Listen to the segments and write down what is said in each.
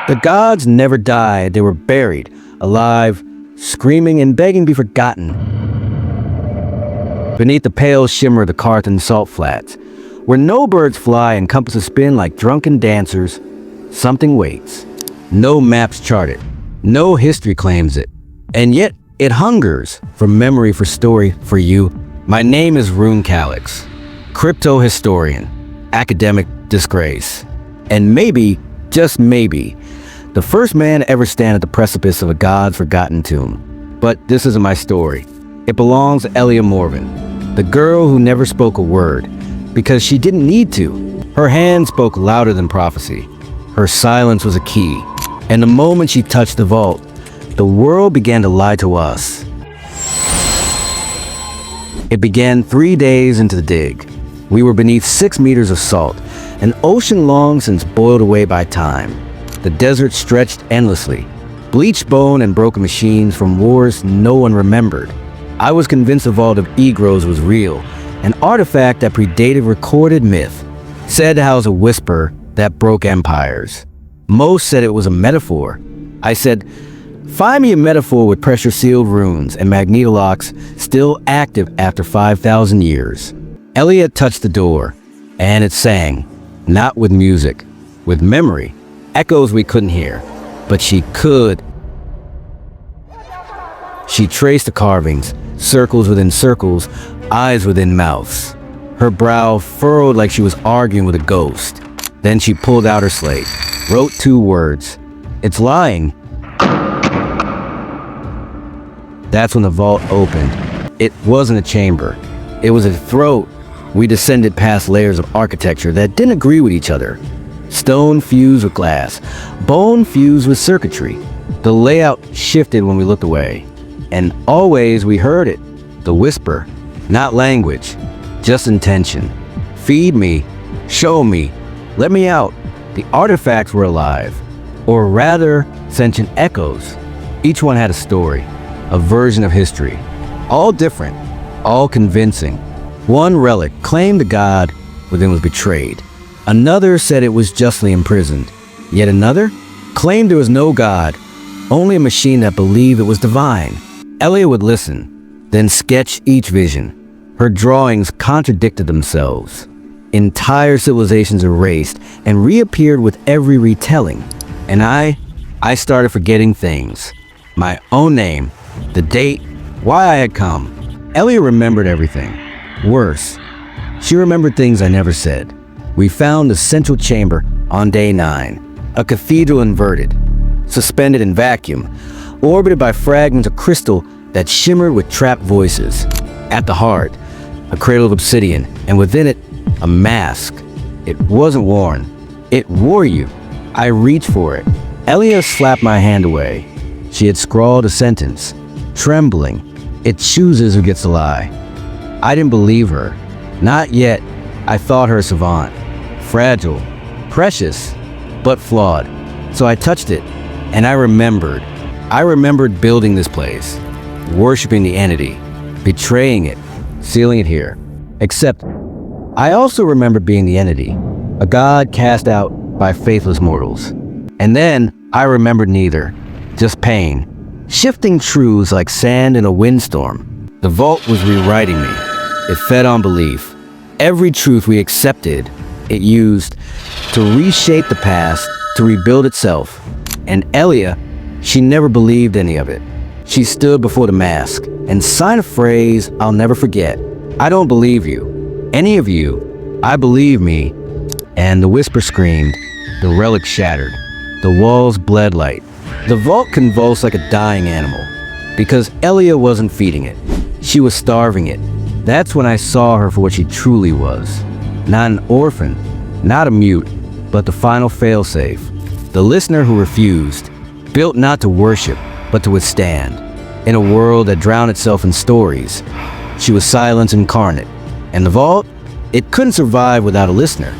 The gods never died. They were buried, alive, screaming and begging to be forgotten. Beneath the pale shimmer of the Carthan salt flats, where no birds fly and compasses spin like drunken dancers, something waits. No maps chart it. No history claims it. And yet, it hungers for memory, for story, for you. My name is Rune Calix, cryptohistorian, academic disgrace, and maybe, just maybe, the first man to ever stand at the precipice of a god's forgotten tomb. But this isn't my story. It belongs to Elia Morven, the girl who never spoke a word, because she didn't need to. Her hand spoke louder than prophecy. Her silence was a key, and the moment she touched the vault, the world began to lie to us. It began 3 days into the dig. We were beneath 6 meters of salt, an ocean long since boiled away by time. The desert stretched endlessly, bleached bone and broken machines from wars no one remembered. I was convinced the Vault of Aegros was real, an artifact that predated recorded myth, said to house a whisper that broke empires. Most said it was a metaphor. I said, find me a metaphor with pressure-sealed runes and magnetolocks still active after 5,000 years. Elia touched the door, and it sang, not with music, with memory, echoes we couldn't hear, but she could. She traced the carvings, circles within circles, eyes within mouths. Her brow furrowed like she was arguing with a ghost. Then she pulled out her slate, wrote 2 words. It's lying. That's when the vault opened. It wasn't a chamber. It was a throat. We descended past layers of architecture that didn't agree with each other. Stone fused with glass, bone fused with circuitry. The layout shifted when we looked away. And always we heard it. The whisper, not language, just intention. Feed me, show me, let me out. The artifacts were alive, or rather, sentient echoes. Each one had a story, a version of history, all different, all convincing. One relic claimed the god within was betrayed. Another said it was justly imprisoned. Yet another claimed there was no god, only a machine that believed it was divine. Elia would listen, then sketch each vision. Her drawings contradicted themselves. Entire civilizations erased and reappeared with every retelling. And I started forgetting things. My own name, the date, why I had come. Elia remembered everything. Worse, she remembered things I never said. We found the central chamber on day 9, a cathedral inverted, suspended in vacuum, orbited by fragments of crystal that shimmered with trapped voices. At the heart, a cradle of obsidian, and within it, a mask. It wasn't worn. It wore you. I reached for it. Elia slapped my hand away. She had scrawled a sentence, trembling. It chooses who gets to lie. I didn't believe her. Not yet. I thought her a savant. Fragile, precious, but flawed. So I touched it, and I remembered. I remembered building this place, worshiping the entity, betraying it, sealing it here. Except, I also remember being the entity, a god cast out by faithless mortals. And then, I remembered neither, just pain, shifting truths like sand in a windstorm. The vault was rewriting me. It fed on belief. Every truth we accepted, it used to reshape the past, to rebuild itself. And Elia, she never believed any of it. She stood before the mask and signed a phrase I'll never forget. I don't believe you. Any of you. I believe me. And the whisper screamed. The relic shattered. The walls bled light. The vault convulsed like a dying animal. Because Elia wasn't feeding it. She was starving it. That's when I saw her for what she truly was. Not an orphan, not a mute, but the final failsafe. The listener who refused, built not to worship, but to withstand. In a world that drowned itself in stories, she was silence incarnate. And the vault, it couldn't survive without a listener.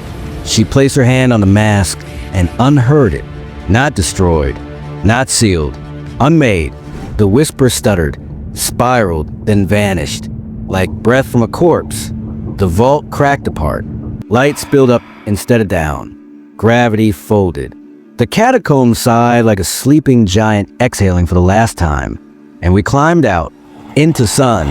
She placed her hand on the mask and unheard it. Not destroyed, not sealed, unmade. The whisper stuttered, spiraled, then vanished. Like breath from a corpse. The vault cracked apart. Light spilled up instead of down. Gravity folded. The catacombs sighed like a sleeping giant exhaling for the last time, and we climbed out, into sun.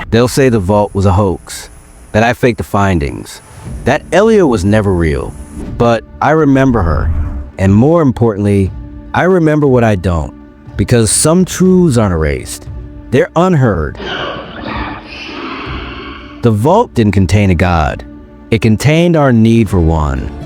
They'll say the vault was a hoax, that I faked the findings, that Elia was never real. But I remember her, and more importantly, I remember what I don't, because some truths aren't erased. They're unheard. The vault didn't contain a god. It contained our need for one.